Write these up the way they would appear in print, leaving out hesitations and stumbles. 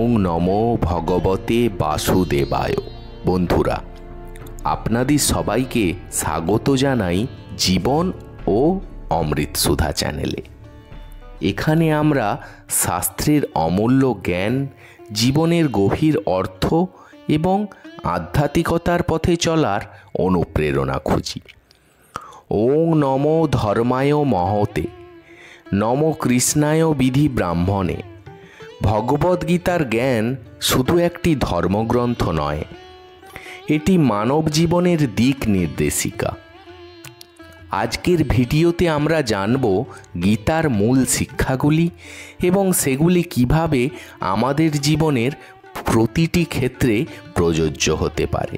ওং নমো ভগবতে বাসুদেবায়। বন্ধুরা, আপনাদের সবাইকে স্বাগত জানাই জীবন ও অমৃতসুধা চ্যানেলে। এখানে আমরা শাস্ত্রের অমূল্য জ্ঞান, জীবনের গভীর অর্থ এবং আধ্যাত্মিকতার পথে চলার অনুপ্রেরণা খুঁজি। ওং নমো ধর্মায় মহতে, নমো কৃষ্ণায় বিধি ব্রাহ্মণে। ভগবদ্গীতার জ্ঞান শুধু একটি ধর্মগ্রন্থ নয়, এটি মানব জীবনের দিক নির্দেশিকা। আজকের ভিডিওতে আমরা জানব গীতার মূল শিক্ষাগুলি এবং সেগুলি কিভাবে আমাদের জীবনের প্রতিটি ক্ষেত্রে প্রযোজ্য হতে পারে।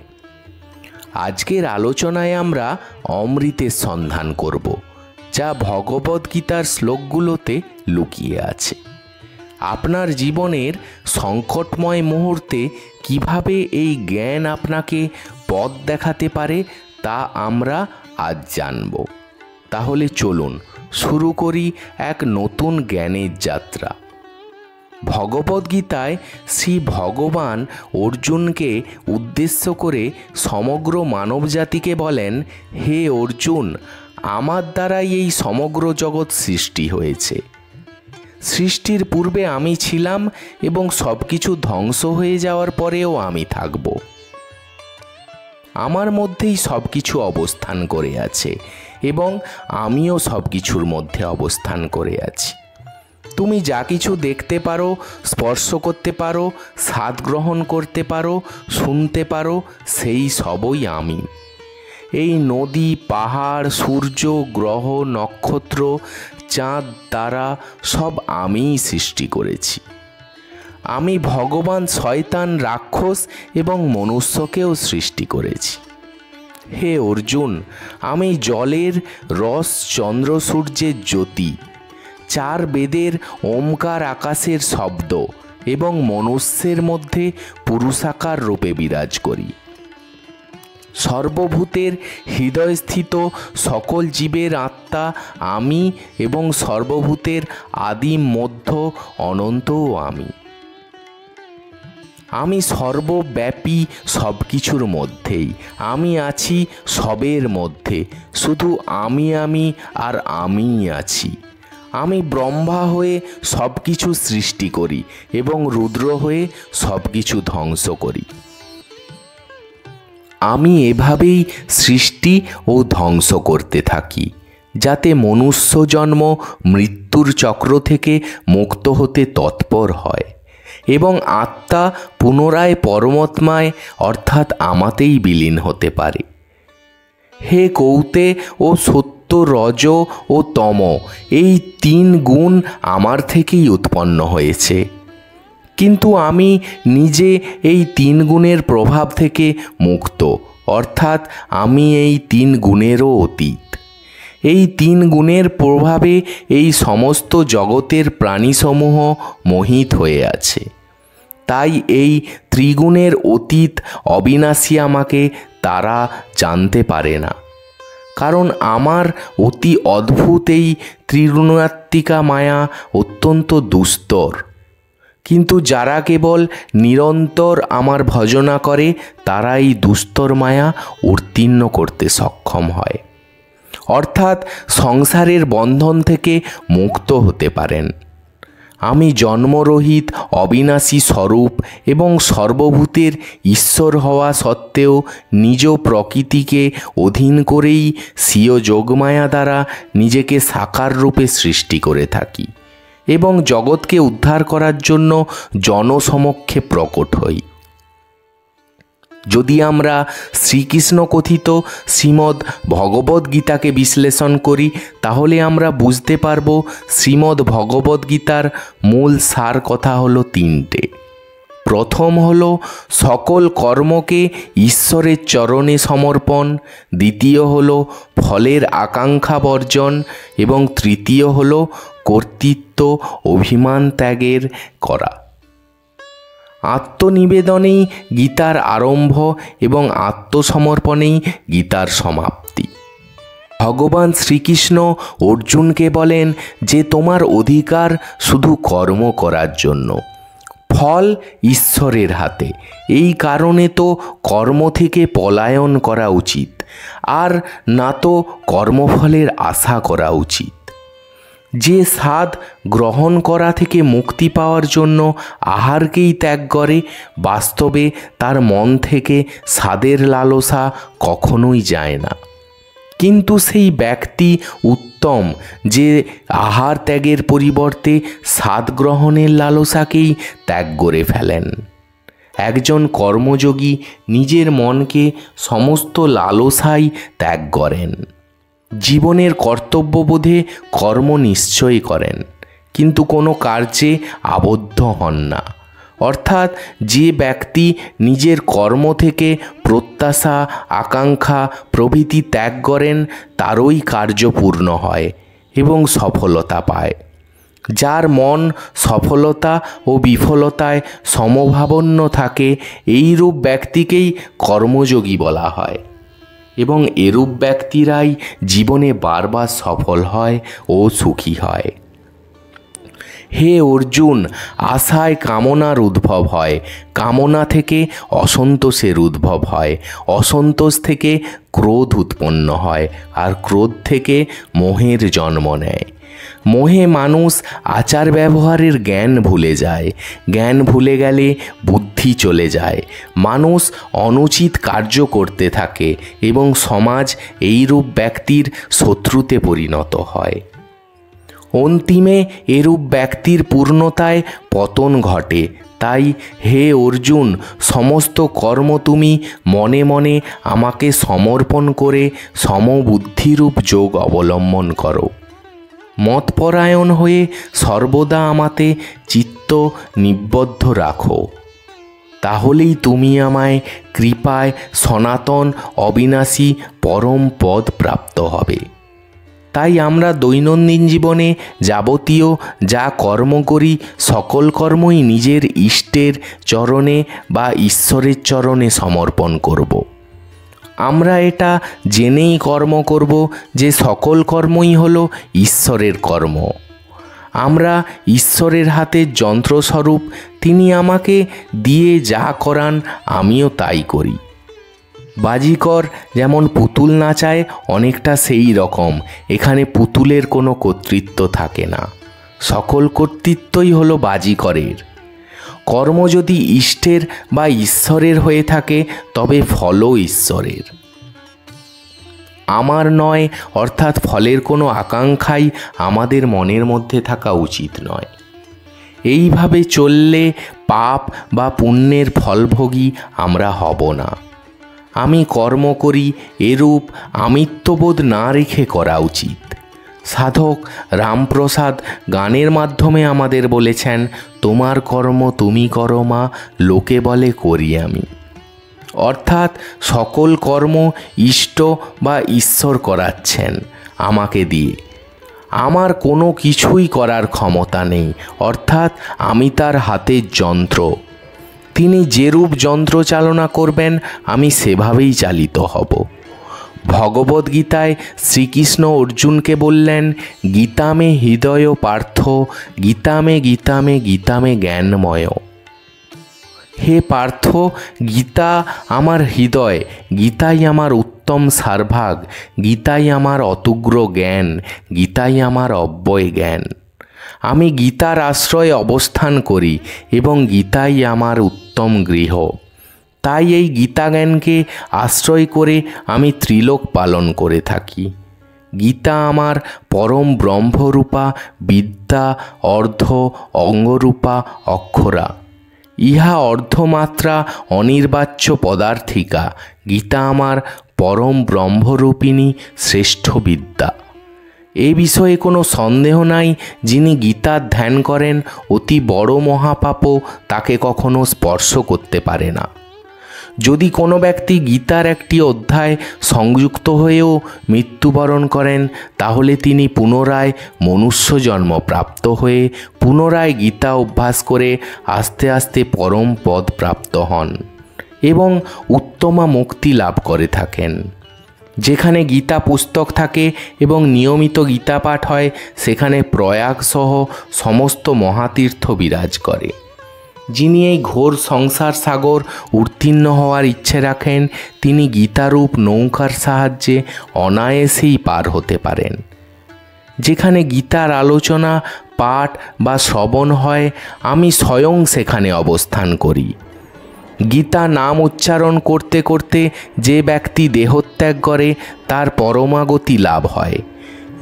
আজকের আলোচনায় আমরা অমৃতের সন্ধান করব, যা ভগবদ্গীতার শ্লোকগুলোতে লুকিয়ে আছে। আপনার জীবনের সংকটময় মুহূর্তে কিভাবে এই জ্ঞান আপনাকে পথ দেখাতে পারে তা আমরা আজ জানব। তাহলে চলুন শুরু করি এক নতুন জ্ঞানের যাত্রা। ভগবদ্গীতায় শ্রী ভগবান অর্জুনকে উদ্দেশ্য করে সমগ্র মানবজাতিকে বলেন, হে অর্জুন, আমার দ্বারাই এই সমগ্র জগৎ সৃষ্টি হয়েছে। সৃষ্টির পূর্বে আমি ছিলাম এবং সব কিছু ধ্বংস হয়ে যাওয়ার পরেও আমি থাকব। আমার মধ্যেই সব কিছু অবস্থান করে আছে এবং আমিও সব কিছুর মধ্যে অবস্থান করে আছি। তুমি যা কিছু দেখতে পারো, স্পর্শ করতে পারো, স্বাদ গ্রহণ করতে পারো, শুনতে পারো, সেই সবই আমি। এই নদী, পাহাড়, সূর্য, গ্রহ, নক্ষত্র, চাঁদ, তারা সব আমিই সৃষ্টি করেছি। আমি ভগবান, শয়তান, রাক্ষস এবং মনুষ্যকেও সৃষ্টি করেছি। হে অর্জুন, আমি জলের রস, চন্দ্র সূর্যের জ্যোতি, চার বেদের ওমকার, আকাশের শব্দ এবং মনুষ্যের মধ্যে পুরুষাকার রূপে বিরাজ করি। সর্বভূতের হৃদয়স্থিত সকল জীবের আত্মা আমি এবং সর্বভূতের আদিম, মধ্য, অনন্তও আমি। আমি সর্বব্যাপী, সব কিছুর মধ্যেই। আমি আছি সবের মধ্যে, শুধু আমি আর আমিই আছি। আমি ব্রহ্মা হয়ে সব কিছু সৃষ্টি করি এবং রুদ্র হয়ে সব কিছু ধ্বংস করি। আমি এভাবেই সৃষ্টি ও ধ্বংস করতে থাকি, যাতে মনুষ্য জন্ম মৃত্যুর চক্র থেকে মুক্ত হতে তৎপর হয় এবং আত্মা পুনরায় পরমাত্মায় অর্থাৎ আমাতেই বিলীন হতে পারে। হে কৌতে, ও সত্য, রজ ও তম, এই তিন গুণ আমার থেকেই উৎপন্ন হয়েছে, কিন্তু আমি নিজে এই তিন গুণের প্রভাব থেকে মুক্ত, অর্থাৎ আমি এই তিন গুণেরও অতীত। এই তিন গুণের প্রভাবে এই সমস্ত জগতের প্রাণীসমূহ মোহিত হয়ে আছে। তাই এই ত্রিগুণের অতীত অবিনাশী আমাকে তারা জানতে পারে না, কারণ আমার অতি অদ্ভুত এই ত্রিগুণাত্মিকা মায়া অত্যন্ত দুস্তর। কিন্তু যারা কেবল নিরন্তর আমার ভজনা করে, তারা এই দুস্তর মায়া উত্তীর্ণ করতে সক্ষম হয়, অর্থাৎ সংসারের বন্ধন থেকে মুক্ত হতে পারেন। আমি জন্মরহিত, অবিনাশী স্বরূপ এবং সর্বভূতের ঈশ্বর হওয়া সত্ত্বেও নিজ প্রকৃতিকে অধীন করেই স্বীয় যোগমায়া দ্বারা নিজেকে সাকার রূপে সৃষ্টি করে থাকি এবং জগৎকে উদ্ধার করার জন্য জনসমক্ষে প্রকট হই। যদি আমরা শ্রীকৃষ্ণ কথিত শ্রীমদ্ ভগবদ্গীতাকে বিশ্লেষণ করি, তাহলে আমরা বুঝতে পারব শ্রীমদ্ ভগবদ্গীতার মূল সার কথা হলো তিনটে। প্রথম হলো সকল কর্মকে ঈশ্বরের চরণে সমর্পণ, দ্বিতীয় হলো ফলের আকাঙ্ক্ষা বর্জন এবং তৃতীয় হলো কর্তৃত্ব অভিমান ত্যাগের করা। আত্মনিবেদনেই গীতার আরম্ভ এবং আত্মসমর্পণেই গীতার সমাপ্তি। ভগবান শ্রীকৃষ্ণ অর্জুনকে বলেন যে তোমার অধিকার শুধু কর্ম করার জন্য, ফল ঈশ্বরের হাতে। এই কারণে তো কর্ম থেকে পলায়ন করা উচিত, আর না তো কর্মফলের আশা করা উচিত। যে স্বাদ গ্রহণ করা থেকে মুক্তি পাওয়ার জন্য আহারকেই ত্যাগ করে, বাস্তবে তার মন থেকে স্বাদের লালসা কখনোই যায় না। কিন্তু সেই ব্যক্তি উত্তম যে আহার ত্যাগের পরিবর্তে স্বাদ গ্রহণের লালসাকেই ত্যাগ করে ফেলেন। একজন কর্মযোগী নিজের মনকে সমস্ত লালসাই ত্যাগ করেন। জীবনের কর্তব্যবোধে কর্ম নিশ্চয়ই করেন, কিন্তু কোনো কার্যে আবদ্ধ হন না। অর্থাৎ যে ব্যক্তি নিজের কর্ম থেকে প্রত্যাশা, আকাঙ্ক্ষা প্রভৃতি ত্যাগ করেন, তারই কার্য পূর্ণ হয় এবং সফলতা পায়। যার মন সফলতা ও বিফলতায় সমভাবাপন্ন থাকে, এইরূপ ব্যক্তিকেই কর্মযোগী বলা হয়, এবং এরূপ ব্যক্তিরাই জীবনে বারবার সফল হয় ও সুখী হয়। হে অর্জুন, আশায় কামনার উদ্ভব হয়, কামনা থেকে অসন্তোষের উদ্ভব হয়, অসন্তোষ থেকে ক্রোধ উৎপন্ন হয়, আর ক্রোধ থেকে মোহের জন্ম নেয়। মোহে মানুষ আচার ব্যবহারের জ্ঞান ভুলে যায়, জ্ঞান ভুলে গেলে বুদ্ধি চলে যায়, মানুষ অনুচিত কার্য করতে থাকে এবং সমাজ এইরূপ ব্যক্তির শত্রুতে পরিণত হয়। অন্তিমে এরূপ ব্যক্তির পূর্ণতায় পতন ঘটে। তাই হে অর্জুন, সমস্ত কর্ম তুমি মনে মনে আমাকে সমর্পণ করে সমবুদ্ধিরূপ যোগ অবলম্বন করো। মতপরায়ণ হয়ে সর্বদা আমাতে চিত্ত নিবদ্ধ রাখো, তাহলেই তুমি আমায় কৃপায় সনাতন অবিনাশী পরম পদ প্রাপ্ত হবে। তাই আমরা দৈনন্দিন জীবনে যাবতীয় যা কর্ম করি, সকল কর্মই নিজের ইষ্টের চরণে বা ঈশ্বরের চরণে সমর্পণ করব। আমরা এটা জেনেই কর্ম করব যে সকল কর্মই হলো ঈশ্বরের কর্ম। আমরা ঈশ্বরের হাতে যন্ত্রস্বরূপ, তিনি আমাকে দিয়ে যা করান আমিও তাই করি। বাজিকর যেমন পুতুল নাচায়, অনেকটা সেই রকম এখানে পুতুলের কোনো কর্তৃত্ব থাকে না, সকল কর্তৃত্বই হলো বাজিকরের। কর্ম যদি ইষ্টের বা ঈশ্বরের হয়ে থাকে, তবে ফলও ঈশ্বরের। আমার নয়, অর্থাৎ ফলের কোনো আকাঙ্ক্ষাই আমাদের মনের মধ্যে থাকা উচিত নয়। এইভাবে চললে পাপ বা পুণ্যের ফলভোগী আমরা হব না। আমি কর্ম করি, এরূপ আমিত্ববোধ না রেখে করা উচিত। সাধক রামপ্রসাদ গানের মাধ্যমে আমাদের বলেছেন, তোমার কর্ম তুমি করো মা, লোকে বলে করি আমি। অর্থাৎ সকল কর্ম ইষ্ট বা ঈশ্বর করাচ্ছেন আমাকে দিয়ে। আমার কোনো কিছুই করার ক্ষমতা নেই, অর্থাৎ আমি তার হাতের যন্ত্র। তিনি যেরূপ যন্ত্র চালনা করবেন, আমি সেভাবেই চালিত হব। ভগবদ্গীতায় শ্রীকৃষ্ণ অর্জুনকে বললেন, গীতামে হৃদয় পার্থ, গীতামে গীতামে গীতামে জ্ঞানময়। হে পার্থ, গীতা আমার হৃদয়, গীতাই আমার উত্তম সারভাগ, গীতাই আমার অতুগ্র জ্ঞান, গীতাই আমার অব্যয় জ্ঞান। আমি গীতার আশ্রয়ে অবস্থান করি এবং গীতাই আমার উত্তম গৃহ। তাই এই গীতা জ্ঞানকে আশ্রয় করে আমি ত্রিলোক পালন করে থাকি। গীতা আমার পরম ব্রহ্মরূপা বিদ্যা, অর্ধ অঙ্গরূপা অক্ষরা। ইহা অর্ধমাত্রা অনির্বাচ্য পদার্থিকা। গীতা আমার পরম ব্রহ্মরূপিণী শ্রেষ্ঠ বিদ্যা। এ বিষয়ে কোনো সন্দেহ নাই, যিনি গীতার ধ্যান করেন, অতি বড় মহাপাপও তাকে কখনো স্পর্শ করতে পারে না। যদি কোনো ব্যক্তি গীতার একটি অধ্যায় সংযুক্ত হয়েও মৃত্যুবরণ করেন, তাহলে তিনি পুনরায় মনুষ্য জন্ম প্রাপ্ত হয়ে পুনরায় গীতা অভ্যাস করে আস্তে আস্তে পরম পদ প্রাপ্ত হন এবং উত্তমা মুক্তি লাভ করে থাকেন। যেখানে গীতা পুস্তক থাকে এবং নিয়মিত গীতা পাঠ হয়, সেখানে প্রয়াগ সহ সমস্ত মহাতীর্থ বিরাজ করে। যিনি এই ঘোর সংসার সাগর উত্তীর্ণ হওয়ার ইচ্ছে রাখেন, তিনি গীতারূপ নৌকার সাহায্যে অনায়াসেই পার হতে পারেন। যেখানে গীতার আলোচনা, পাঠ বা শ্রবণ হয়, আমি স্বয়ং সেখানে অবস্থান করি। গীতা নাম উচ্চারণ করতে করতে যে ব্যক্তি দেহত্যাগ করে, তার পরমাগতি লাভ হয়।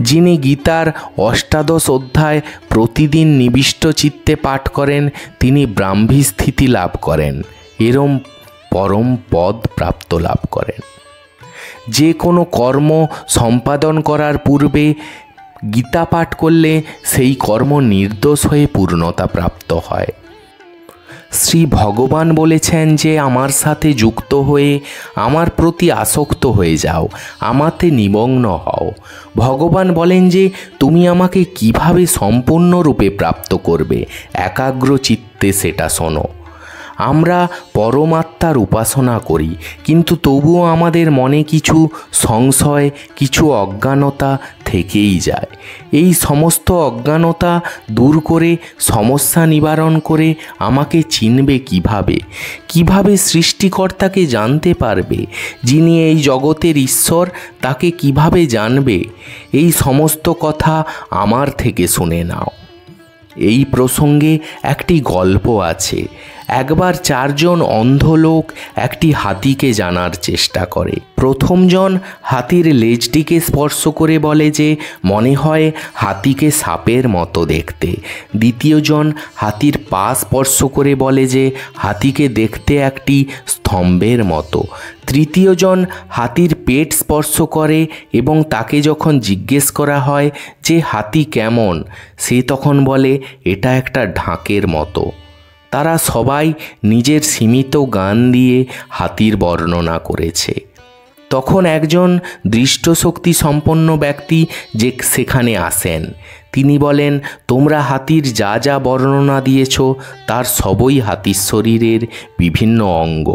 যিনি গীতার ৮ অধ্যায় প্রতিদিন নিবিষ্ট চিত্তে পাঠ করেন, তিনি ব্রাহ্মী স্থিতি লাভ করেন, এরম পরম পদ প্রাপ্ত লাভ করেন। যে কোনো কর্ম সম্পাদন করার পূর্বে গীতা পাঠ করলে সেই কর্ম নির্দোষ হয়ে পূর্ণতা প্রাপ্ত হয়। শ্রী ভগবান বলেছেন যে আমার সাথে যুক্ত হয়ে আমার প্রতি আসক্ত হয়ে যাও, আমাতে নিমগ্ন হও। ভগবান বলেন যে তুমি আমাকে কিভাবে সম্পূর্ণরূপে প্রাপ্ত করবে, একাগ্র চিত্তে সেটা শোনো। আমরা পরমাত্মার উপাসনা করি, কিন্তু তবুও আমাদের মনে কিছু সংশয়, কিছু অজ্ঞানতা থেকেই যায়। এই সমস্ত অজ্ঞানতা দূর করে, সমস্যা নিবারণ করে আমাকে চিনবে কিভাবে সৃষ্টিকর্তাকে জানতে পারবে? যিনি এই জগতের ঈশ্বর, তাকে কিভাবে জানবে? এই সমস্ত কথা আমার থেকে শুনে নাও। এই প্রসঙ্গে একটি গল্প আছে। একবার 4 জন অন্ধ লোক একটি হাতিকে জানার চেষ্টা করে। প্রথমজন হাতির লেজটিকে স্পর্শ করে বলে যে মনে হয় হাতিকে সাপের মতো দেখতে। দ্বিতীয়জন হাতির পা স্পর্শ করে বলে যে হাতিকে দেখতে একটি স্তম্ভের মতো। তৃতীয়জন হাতির পেট স্পর্শ করে এবং তাকে যখন জিজ্ঞেস করা হয় যে হাতি কেমন, সে তখন বলে এটা একটা ঢাকের মতো। তারা সবাই নিজের সীমিত জ্ঞান দিয়ে হাতির বর্ণনা করেছে। তখন একজন দৃষ্টশক্তি সম্পন্ন ব্যক্তি যে সেখানে আসেন, তিনি বলেন, তোমরা হাতির যা যা বর্ণনা দিয়েছ তার সবই হাতির শরীরের বিভিন্ন অঙ্গ।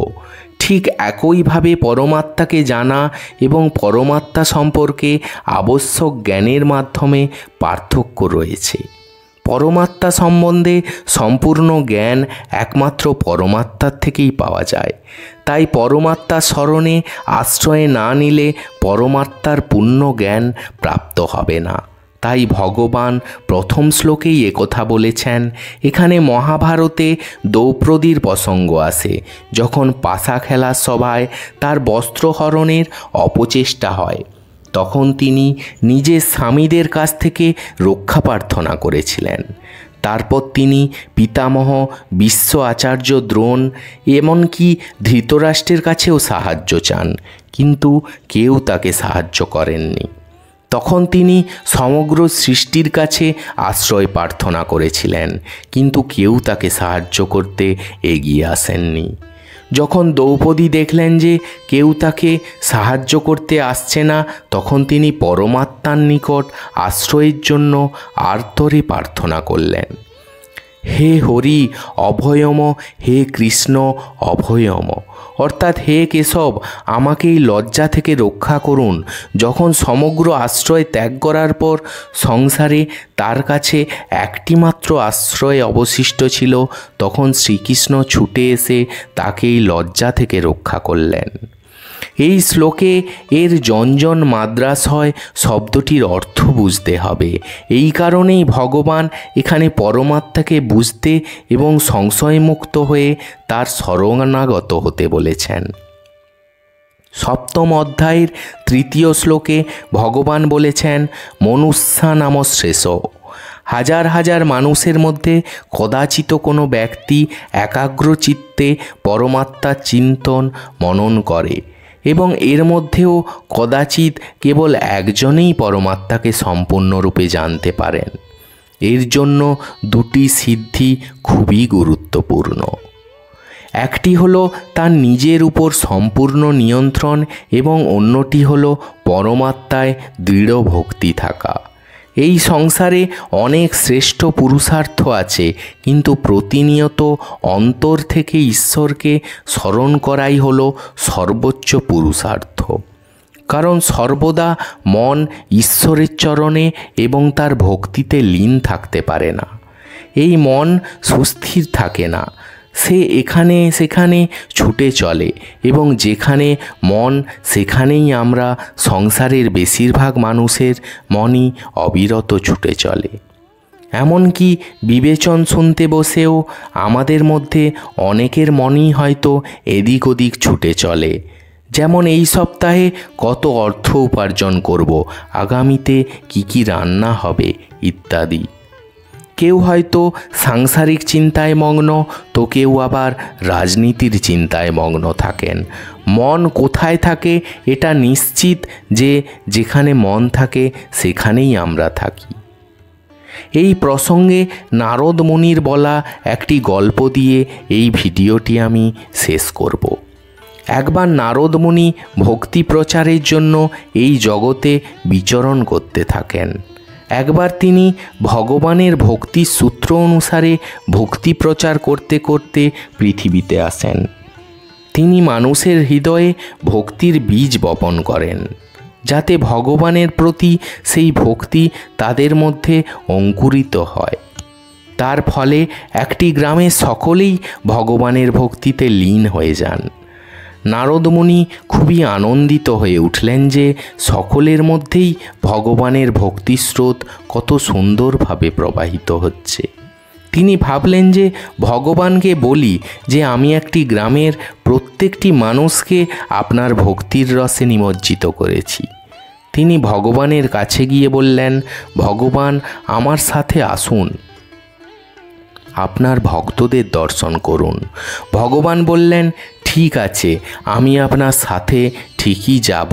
ঠিক একইভাবে পরমাত্মাকে জানা এবং পরমাত্মা সম্পর্কে আবশ্যক জ্ঞানের মাধ্যমে পার্থক্য রয়েছে। পরমাত্মা সম্বন্ধে সম্পূর্ণ জ্ঞান একমাত্র পরমাত্মার থেকেই পাওয়া যায়। তাই পরমাত্মার শরণে আশ্রয় না নিলে পরমাত্মার পূর্ণ জ্ঞান প্রাপ্ত হবে না। তাই ভগবান প্রথম শ্লোকেই একথা বলেছেন। এখানে মহাভারতে দ্রৌপদীর প্রসঙ্গ আসে। যখন পাশা খেলার সভায় তার বস্ত্রহরণের অপচেষ্টা হয়, তখন তিনি নিজের স্বামীদের কাছ থেকে রক্ষা প্রার্থনা করেছিলেন। তারপর তিনি পিতামহ বিশ্ব আচার্য দ্রোণ, এমনকি ধৃতরাষ্ট্রের কাছেও সাহায্য চান, কিন্তু কেউ তাকে সাহায্য করেননি। তখন তিনি সমগ্র সৃষ্টির কাছে আশ্রয় প্রার্থনা করেছিলেন, কিন্তু কেউ তাকে সাহায্য করতে এগিয়ে আসেননি। যখন দ্রৌপদী দেখলেন যে কেউ তাকে সাহায্য করতে আসছে না, তখন তিনি পরমাত্মার নিকট আশ্রয়ের জন্য আর্তরে প্রার্থনা করলেন, হে হরি অভয়ম, হে কৃষ্ণ অভয়ম, অর্থাৎ হে কেশব, আমাকে এই লজ্জা থেকে রক্ষা করুন। যখন সমগ্র আশ্রয় ত্যাগ করার পর সংসারে তার কাছে একটি মাত্র আশ্রয় অবশিষ্ট ছিল, তখন শ্রীকৃষ্ণ ছুটে এসে তাকে এই লজ্জা থেকে রক্ষা করলেন। এই শ্লোকে এর জঞ্জন মাদ্রাস হয় শব্দটির অর্থ বুঝতে হবে। এই কারণেই ভগবান এখানে পরমাত্মাকে বুঝতে এবং সংশয়মুক্ত হয়ে তার শরণাগত হতে বলেছেন। 7ম অধ্যায়ের 3য় শ্লোকে ভগবান বলেছেন, মনুষ্যা নাম শ্রেষ্ঠ। হাজার হাজার মানুষের মধ্যে কদাচিত কোনো ব্যক্তি একাগ্র চিত্তে পরমাত্মার চিন্তন মনন করে এবং এর মধ্যেও কদাচিৎ কেবল একজনেই পরমাত্মাকে সম্পূর্ণরূপে জানতে পারেন। এর জন্য 2টি সিদ্ধি খুবই গুরুত্বপূর্ণ। একটি হলো তার নিজের উপর সম্পূর্ণ নিয়ন্ত্রণ এবং অন্যটি হলো পরমাত্মায় দৃঢ় ভক্তি থাকা। এই সংসারে অনেক শ্রেষ্ঠ পুরুষার্থ আছে, কিন্তু প্রতিনিয়ত অন্তর থেকে ঈশ্বরকে স্মরণ করাই হলো সর্বোচ্চ পুরুষার্থ। কারণ সর্বদা মন ঈশ্বরের চরণে এবং তার ভক্তিতে লীন থাকতে পারে না। এই মন সুস্থির থাকে না। সে এখানে সেখানে ছুটে চলে এবং যেখানে মন সেখানেই আমরা সংসারের বেশিরভাগ মানুষের মনই অবিরত ছুটে চলে। এমনকি বিবেচন শুনতে বসেও আমাদের মধ্যে অনেকের মনই হয়তো এদিক ওদিক ছুটে চলে, যেমন এই সপ্তাহে কত অর্থ উপার্জন করব, আগামীতে কি রান্না হবে ইত্যাদি। কেউ হয়তো সাংসারিক চিন্তায় মগ্ন, তো কেউ আবার রাজনীতির চিন্তায় মগ্ন থাকেন। মন কোথায় থাকে এটা নিশ্চিত যে যেখানে মন থাকে সেখানেই আমরা থাকি। এই প্রসঙ্গে নারদ মুনির বলা একটি গল্প দিয়ে এই ভিডিওটি আমি শেষ করব। একবার নারদ মুনি ভক্তি প্রচারের জন্য এই জগতে বিচরণ করতে থাকেন। একবার তিনি ভগবানের ভক্তির সূত্র অনুসারে ভক্তি প্রচার করতে করতে পৃথিবীতে আসেন। তিনি মানুষের হৃদয়ে ভক্তির বীজ বপন করেন, যাতে ভগবানের প্রতি সেই ভক্তি তাদের মধ্যে অঙ্কুরিত হয়। তার ফলে একটি গ্রামে সকলেই ভগবানের ভক্তিতে লীন হয়ে যান। নারদ মুনি খুবই আনন্দিত হয়ে উঠলেন যে সকলের মধ্যেই ভগবানের ভক্তিস্রোত কত সুন্দরভাবে প্রবাহিত হচ্ছে। তিনি ভাবলেন যে ভগবানকে বলি যে আমি একটি গ্রামের প্রত্যেকটি মানুষকে আপনার ভক্তির রসে নিমজ্জিত করেছি। তিনি ভগবানের কাছে গিয়ে বললেন, ভগবান আমার সাথে আসুন, আপনার ভক্তদের দর্শন করুন। ভগবান বললেন, ঠিক আছে, আমি আপনার সাথে ঠিকই যাব,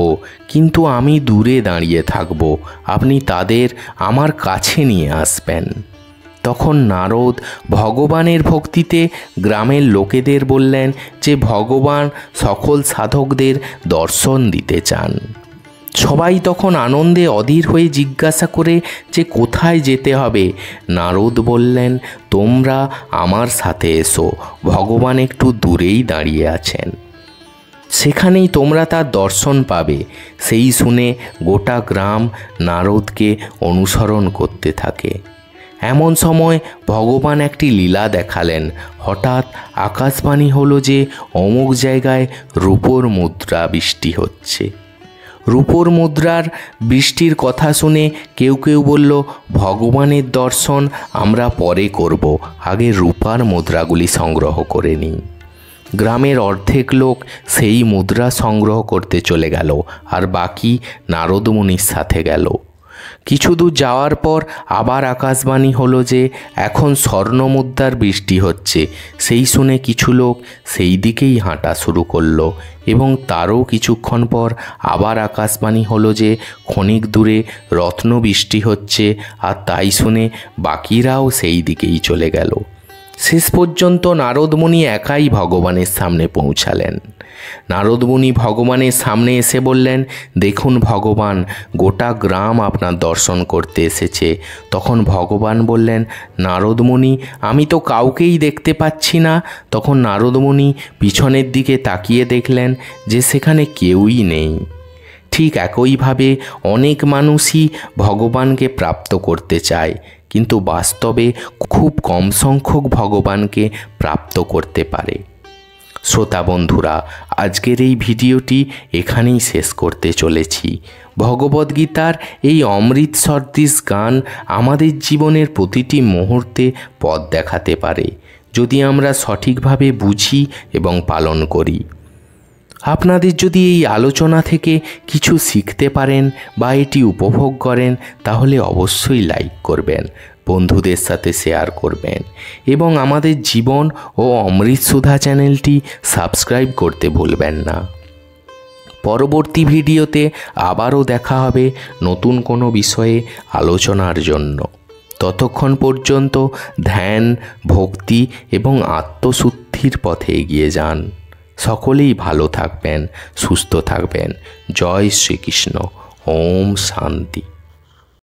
কিন্তু আমি দূরে দাঁড়িয়ে থাকব, আপনি তাদের আমার কাছে নিয়ে আসবেন। তখন নারদ ভগবানের ভক্তিতে গ্রামের লোকেদের বললেন যে ভগবান সকল সাধকদের দর্শন দিতে চান। সবাই তখন আনন্দে অধীর হয়ে জিজ্ঞাসা করে যে কোথায় যেতে হবে। নারদ বললেন, তোমরা আমার সাথে এসো, ভগবান একটু দূরেই দাঁড়িয়ে আছেন, সেখানেই তোমরা তার দর্শন পাবে। সেই শুনে গোটা গ্রাম নারদকে অনুসরণ করতে থাকে। এমন সময় ভগবান একটি লীলা দেখালেন। হঠাৎ আকাশবাণী হলো যে অমুক জায়গায় রূপোর মুদ্রা বৃষ্টি হচ্ছে। রূপোর মুদ্রার বৃষ্টির কথা শুনে কেউ কেউ বলল, ভগবানের দর্শন আমরা পরে করব, আগে রূপার মুদ্রাগুলি সংগ্রহ করে নিই। গ্রামের অর্ধেক লোক সেই মুদ্রা সংগ্রহ করতে চলে গেল, আর বাকি নারদ মুনির সাথে গেল। কিছু দূর যাওয়ার পর আবার আকাশবাণী হলো যে এখন স্বর্ণ মুদ্রার বৃষ্টি হচ্ছে। সেই শুনে কিছু লোক সেই দিকেই হাঁটা শুরু করলো, এবং তারও কিছুক্ষণ পর আবার আকাশবাণী হলো যে ক্ষণিক দূরে রত্ন বৃষ্টি হচ্ছে, আর তাই শুনে বাকিরাও সেই দিকেই চলে গেল। শেষ পর্যন্ত নারদ মুনি একাই ভগবানের সামনে পৌঁছালেন। নারদ মুনি ভগবানের সামনে এসে বললেন, দেখুন ভগবান, গোটা গ্রাম আপনার দর্শন করতে এসেছে। তখন ভগবান বললেন, নারদ মুনি, আমি তো কাউকেই দেখতে পাচ্ছি না। তখন নারদ মুনি পিছনের দিকে তাকিয়ে দেখলেন যে সেখানে কেউই নেই। ঠিক একইভাবে অনেক মানুষই ভগবানকে প্রাপ্ত করতে চায়, কিন্তু বাস্তবে খুব কম সংখ্যক ভগবানকে প্রাপ্ত করতে পারে। শ্রোতা বন্ধুরা, আজকের এই ভিডিওটি এখানেই শেষ করতে চলেছি। ভগবদ্গীতার এই অমৃত সদৃশ গান আমাদের জীবনের প্রতিটি মুহূর্তে পথ দেখাতে পারে, যদি আমরা সঠিকভাবে বুঝি এবং পালন করি। আপনাদের যদি এই আলোচনা থেকে কিছু শিখতে পারেন বা এটি উপভোগ করেন, তাহলে অবশ্যই লাইক করবেন, বন্ধুদের সাথে শেয়ার করবেন, এবং আমাদের জীবন ও অমৃত সুধা চ্যানেলটি সাবস্ক্রাইব করতে ভুলবেন না। পরবর্তী ভিডিওতে আবারও দেখা হবে নতুন কোনো বিষয়ে আলোচনার জন্য। ততক্ষণ পর্যন্ত ধ্যান, ভক্তি এবং আত্মশুদ্ধির পথে এগিয়ে যান। সকলেই ভালো থাকবেন, সুস্থ থাকবেন। জয় শ্রীকৃষ্ণ। ওম শান্তি।